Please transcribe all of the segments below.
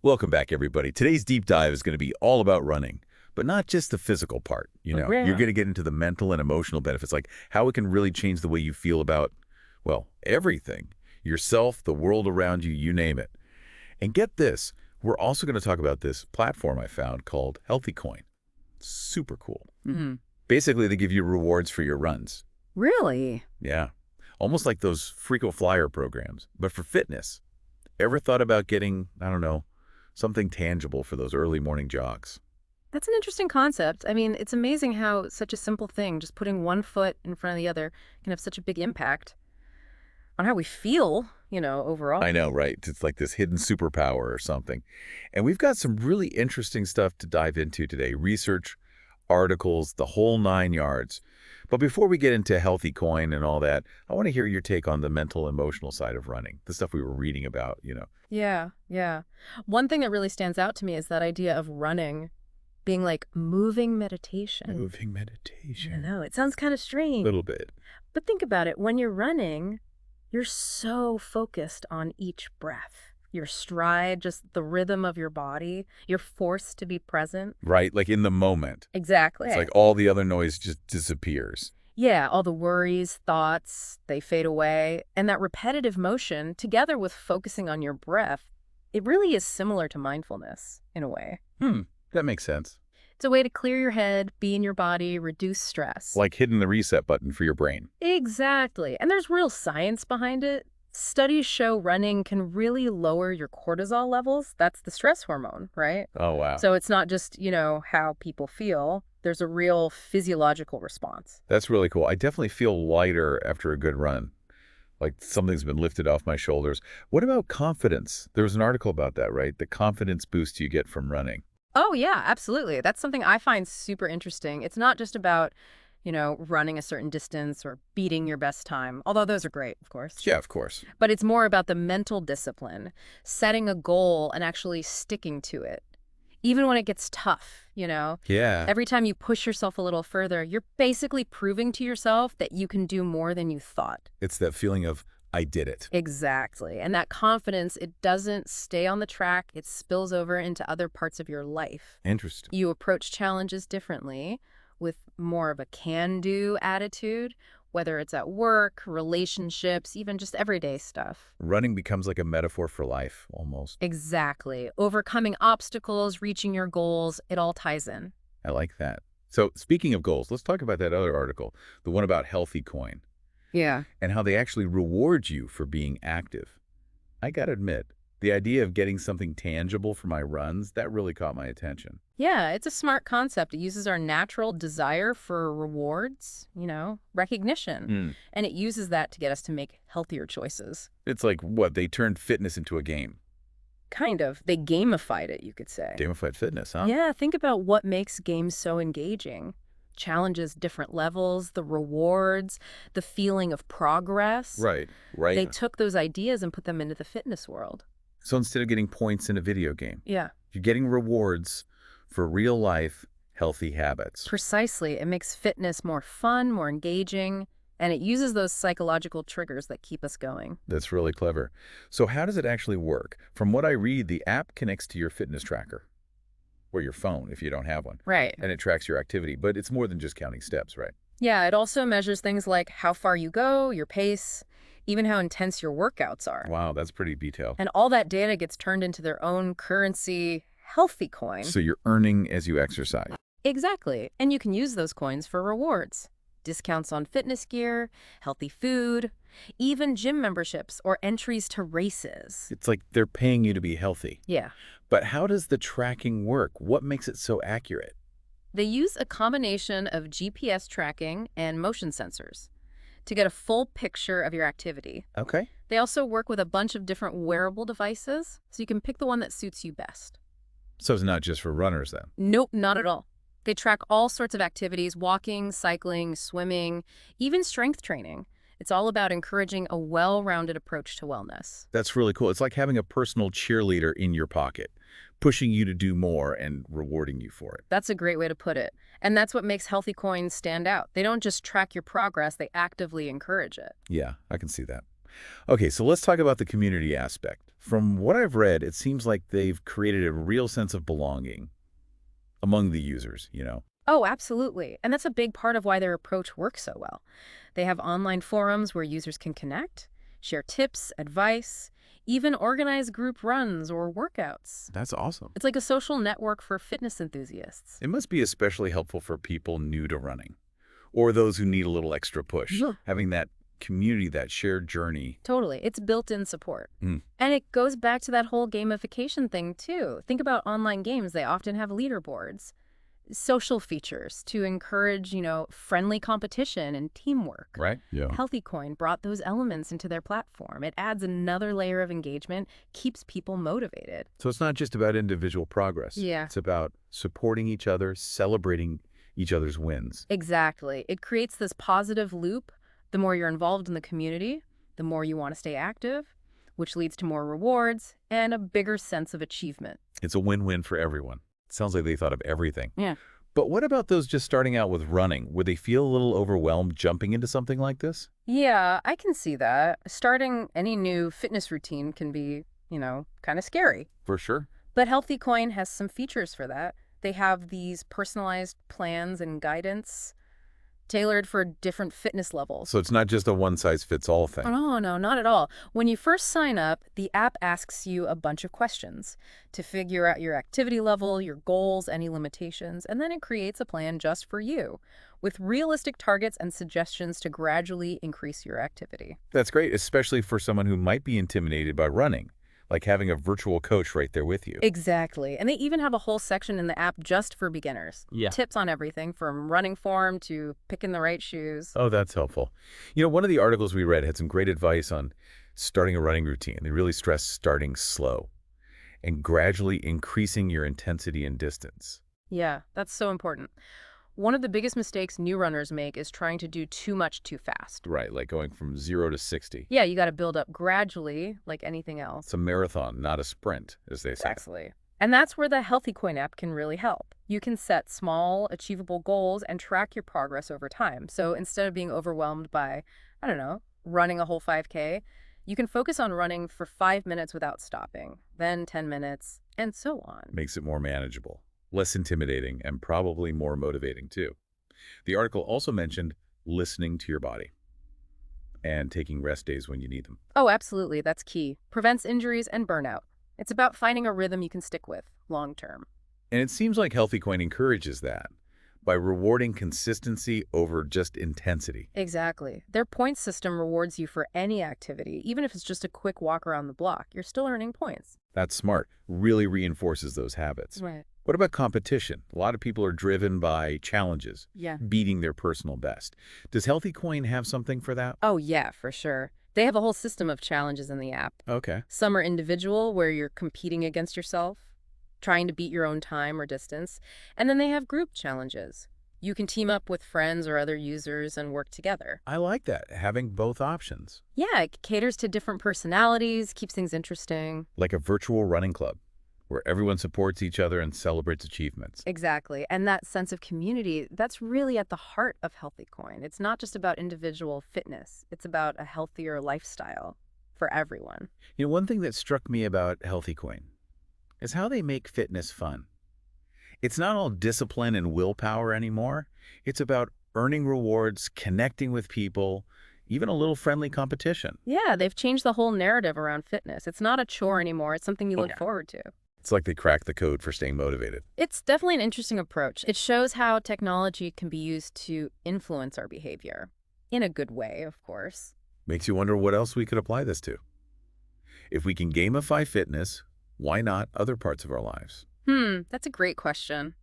Welcome back, everybody. Today's deep dive is going to be all about running, but not just the physical part. You're Yeah. going to get into the mental and emotional benefits, like how it can really change the way you feel about, well, everything. Yourself, the world around you, you name it. And get this, we're also going to talk about this platform I found called HealthyCoin. Super cool. Hmm. Basically, they give you rewards for your runs. Really? Yeah. Almost like those frequent flyer programs, but for fitness. Ever thought about getting, I don't know, something tangible for those early morning jogs? That's an interesting concept. I mean, it's amazing how such a simple thing, just putting one foot in front of the other, can have such a big impact on how we feel, overall. I know, right? It's like this hidden superpower or something. And we've got some really interesting stuff to dive into today. Research, articles, the whole 9 yards. But before we get into Healthy Coin and all that, I want to hear your take on the mental, emotional side of running, the stuff we were reading about. Yeah. One thing that really stands out to me is that idea of running being like moving meditation. Moving I meditation. know, it sounds kind of A strange. little bit. But think about it. When you're running, you're so focused on each breath, your stride, just the rhythm of your body. You're forced to be present. Right? Like in the moment. Exactly. It's like all the other noise just disappears. Yeah, all the worries, thoughts, they fade away. And that repetitive motion, together with focusing on your breath, it really is similar to mindfulness in a way. That makes sense. It's a way to clear your head, be in your body, reduce stress. Like hitting the reset button for your brain. Exactly. And there's real science behind it. Studies show running can really lower your cortisol levels. That's the stress hormone, right? Oh, wow. So it's not just, how people feel. There's a real physiological response. That's really cool. I definitely feel lighter after a good run. Like something's been lifted off my shoulders. What about confidence? There was an article about that, right? The confidence boost you get from running. Oh, yeah, absolutely. That's something I find super interesting. It's not just about, running a certain distance or beating your best time, although those are great, of course. Yeah, of course. But it's more about the mental discipline, setting a goal and actually sticking to it, even when it gets tough. Yeah. Every time you push yourself a little further, you're basically proving to yourself that you can do more than you thought. It's that feeling of, I did it. Exactly. And that confidence, it doesn't stay on the track. It spills over into other parts of your life. Interesting. You approach challenges differently with more of a can-do attitude, whether it's at work, relationships, even just everyday stuff. Running becomes like a metaphor for life, almost. Exactly. Overcoming obstacles, reaching your goals, it all ties in. I like that. So speaking of goals, let's talk about that other article, the one about Healthy Coin, Yeah. and how they actually reward you for being active. I gotta admit, the idea of getting something tangible for my runs, that really caught my attention. Yeah, it's a smart concept. It uses our natural desire for rewards, recognition. And it uses that to get us to make healthier choices. It's like, what, they turned fitness into a game. Kind of. They gamified it, you could say. Gamified fitness, huh? Yeah, think about what makes games so engaging. Challenges, different levels, the rewards, the feeling of progress. Right. They took those ideas and put them into the fitness world. So instead of getting points in a video game, Yeah, you're getting rewards for real life healthy habits. precisely. It makes fitness more fun, more engaging, and it uses those psychological triggers that keep us going. That's really clever. So how does it actually work? From what I read, the app connects to your fitness tracker, or your phone if you don't have one, Right. and it tracks your activity. But it's more than just counting steps, right? Yeah, it also measures things like how far you go, your pace, even how intense your workouts are. Wow, that's pretty detailed. And all that data gets turned into their own currency, HealthyCoin. So you're earning as you exercise. Exactly. And you can use those coins for rewards. Discounts on fitness gear, healthy food, even gym memberships or entries to races. It's like they're paying you to be healthy. Yeah. But how does the tracking work? What makes it so accurate? They use a combination of GPS tracking and motion sensors to get a full picture of your activity. Okay. They also work with a bunch of different wearable devices, so you can pick the one that suits you best. So it's not just for runners then? Nope, not at all. They track all sorts of activities, walking, cycling, swimming, even strength training. It's all about encouraging a well-rounded approach to wellness. That's really cool. It's like having a personal cheerleader in your pocket, pushing you to do more and rewarding you for it. That's a great way to put it. And that's what makes Healthy Coins stand out. They don't just track your progress, they actively encourage it. Yeah, I can see that. Okay, so let's talk about the community aspect. From what I've read, it seems like they've created a real sense of belonging among the users. Oh, absolutely. And that's a big part of why their approach works so well. They have online forums where users can connect, share tips, advice, even organize group runs or workouts. That's awesome. It's like a social network for fitness enthusiasts. It must be especially helpful for people new to running or those who need a little extra push. Yeah. Having that community, that shared journey. Totally. It's built-in support. Mm. And it goes back to that whole gamification thing, too. Think about online games. They often have leaderboards, social features to encourage, friendly competition and teamwork. Right? Yeah. HealthyCoin brought those elements into their platform. It adds another layer of engagement, keeps people motivated. So it's not just about individual progress. Yeah. It's about supporting each other, celebrating each other's wins. Exactly. It creates this positive loop. The more you're involved in the community, the more you want to stay active, which leads to more rewards and a bigger sense of achievement. It's a win-win for everyone. It sounds like they thought of everything. Yeah. But what about those just starting out with running? Would they feel a little overwhelmed jumping into something like this? Yeah, I can see that. Starting any new fitness routine can be, kind of scary. For sure. But HealthyCoin has some features for that. They have these personalized plans and guidance tailored for different fitness levels. So it's not just a one-size-fits-all thing. Oh, no, not at all. When you first sign up, the app asks you a bunch of questions to figure out your activity level, your goals, any limitations, and then it creates a plan just for you with realistic targets and suggestions to gradually increase your activity. That's great, especially for someone who might be intimidated by running, like having a virtual coach right there with you. Exactly. And they even have a whole section in the app just for beginners. Yeah. Tips on everything from running form to picking the right shoes. Oh, that's helpful. One of the articles we read had some great advice on starting a running routine. They really stress starting slow and gradually increasing your intensity and distance. Yeah, that's so important. One of the biggest mistakes new runners make is trying to do too much too fast. Right, like going from 0 to 60. Yeah, you got to build up gradually, like anything else. It's a marathon, not a sprint, as they say. Exactly. And that's where the HealthyCoin app can really help. You can set small, achievable goals and track your progress over time. So instead of being overwhelmed by, running a whole 5K, you can focus on running for 5 minutes without stopping, then 10 minutes, and so on. Makes it more manageable, less intimidating, and probably more motivating too. The article also mentioned listening to your body and taking rest days when you need them. Oh, absolutely. That's key. Prevents injuries and burnout. It's about finding a rhythm you can stick with long term. And it seems like HealthyCoin encourages that by rewarding consistency over just intensity. Exactly. Their points system rewards you for any activity, even if it's just a quick walk around the block. You're still earning points. That's smart. Really reinforces those habits. Right. What about competition? A lot of people are driven by challenges, Yeah. beating their personal best. Does HealthyCoin have something for that? Oh, yeah, for sure. They have a whole system of challenges in the app. Okay. Some are individual, where you're competing against yourself, trying to beat your own time or distance. And then they have group challenges. You can team up with friends or other users and work together. I like that, having both options. Yeah, it caters to different personalities, keeps things interesting. Like a virtual running club, where everyone supports each other and celebrates achievements. Exactly. And that sense of community, that's really at the heart of HealthyCoin. It's not just about individual fitness. It's about a healthier lifestyle for everyone. One thing that struck me about HealthyCoin is how they make fitness fun. It's not all discipline and willpower anymore. It's about earning rewards, connecting with people, even a little friendly competition. Yeah, they've changed the whole narrative around fitness. It's not a chore anymore. It's something you look forward to. It's like they cracked the code for staying motivated. It's definitely an interesting approach. It shows how technology can be used to influence our behavior. In a good way, of course. Makes you wonder what else we could apply this to. If we can gamify fitness, why not other parts of our lives? That's a great question.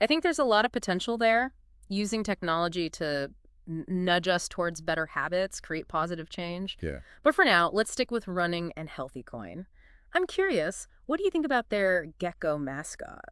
I think there's a lot of potential there, using technology to nudge us towards better habits, create positive change. Yeah. But for now, let's stick with running and HealthyCoin. I'm curious, what do you think about their gecko mascot?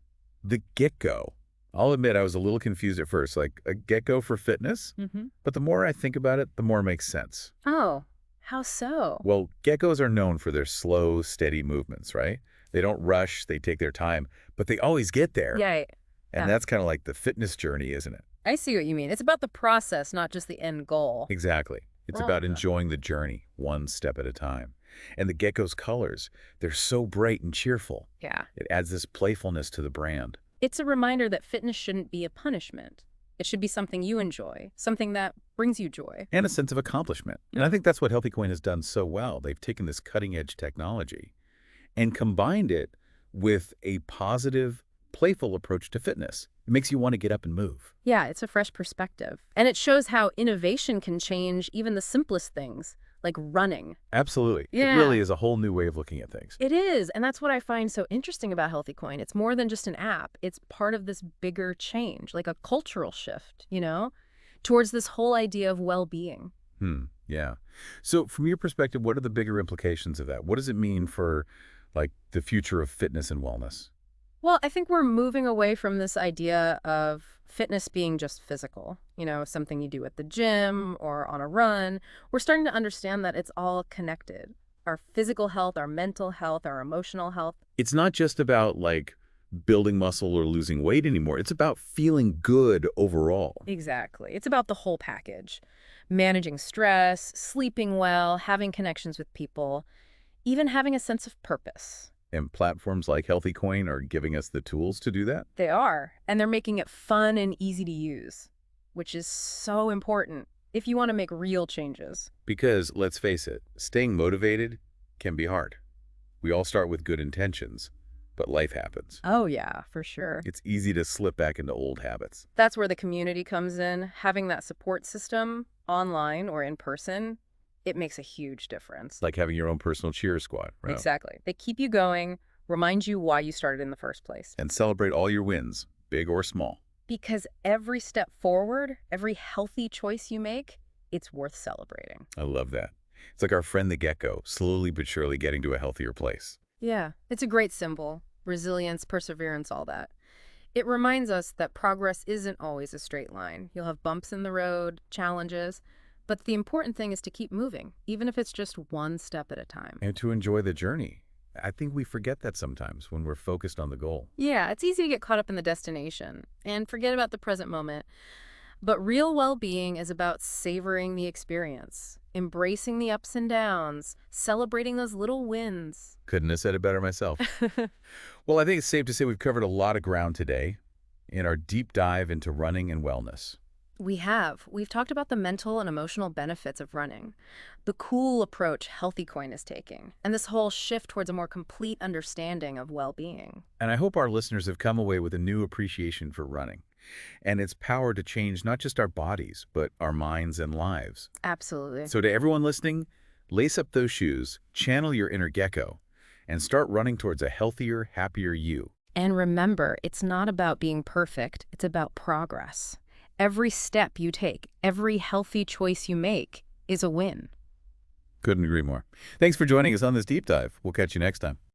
The gecko. I'll admit I was a little confused at first, like a gecko for fitness? Mm-hmm. But the more I think about it, the more it makes sense. Oh, how so? Well, geckos are known for their slow, steady movements, right? They don't rush, they take their time, but they always get there. Yeah. And that's kind of like the fitness journey, isn't it? I see what you mean. It's about the process, not just the end goal. Exactly. It's Well, about enjoying the journey, one step at a time. And the gecko's colors, they're so bright and cheerful. Yeah. It adds this playfulness to the brand. It's a reminder that fitness shouldn't be a punishment. It should be something you enjoy, something that brings you joy. And a sense of accomplishment. And I think that's what HealthyCoin has done so well. They've taken this cutting-edge technology and combined it with a positive, playful approach to fitness. It makes you want to get up and move. Yeah, it's a fresh perspective. And it shows how innovation can change even the simplest things, like running. Absolutely. Yeah. It really is a whole new way of looking at things. It is, and that's what I find so interesting about HealthyCoin. It's more than just an app. It's part of this bigger change, like a cultural shift, towards this whole idea of well-being. Yeah. So from your perspective, what are the bigger implications of that? What does it mean for, like, the future of fitness and wellness? Well, I think we're moving away from this idea of fitness being just physical, something you do at the gym or on a run. We're starting to understand that it's all connected. Our physical health, our mental health, our emotional health. It's not just about, like, building muscle or losing weight anymore. It's about feeling good overall. Exactly. It's about the whole package. Managing stress, sleeping well, having connections with people, even having a sense of purpose. And platforms like HealthyCoin are giving us the tools to do that? They are, and they're making it fun and easy to use, which is so important if you want to make real changes. Because, let's face it, staying motivated can be hard. We all start with good intentions, but life happens. Oh, yeah, for sure. It's easy to slip back into old habits. That's where the community comes in. Having that support system, online or in person, it makes a huge difference. Like having your own personal cheer squad, right? Exactly. They keep you going, remind you why you started in the first place. And celebrate all your wins, big or small. Because every step forward, every healthy choice you make, it's worth celebrating. I love that. It's like our friend the gecko, slowly but surely getting to a healthier place. Yeah, it's a great symbol. Resilience, perseverance, all that. It reminds us that progress isn't always a straight line. You'll have bumps in the road, challenges, but the important thing is to keep moving, even if it's just one step at a time. And to enjoy the journey. I think we forget that sometimes when we're focused on the goal. Yeah, it's easy to get caught up in the destination and forget about the present moment. But real well-being is about savoring the experience, embracing the ups and downs, celebrating those little wins. Couldn't have said it better myself. Well, I think it's safe to say we've covered a lot of ground today in our deep dive into running and wellness. We have. We've talked about the mental and emotional benefits of running, the cool approach HealthyCoin is taking, and this whole shift towards a more complete understanding of well-being. And I hope our listeners have come away with a new appreciation for running and its power to change not just our bodies, but our minds and lives. Absolutely. So to everyone listening, lace up those shoes, channel your inner gecko, and start running towards a healthier, happier you. And remember, it's not about being perfect, it's about progress. Every step you take, every healthy choice you make is a win. Couldn't agree more. Thanks for joining us on this deep dive. We'll catch you next time.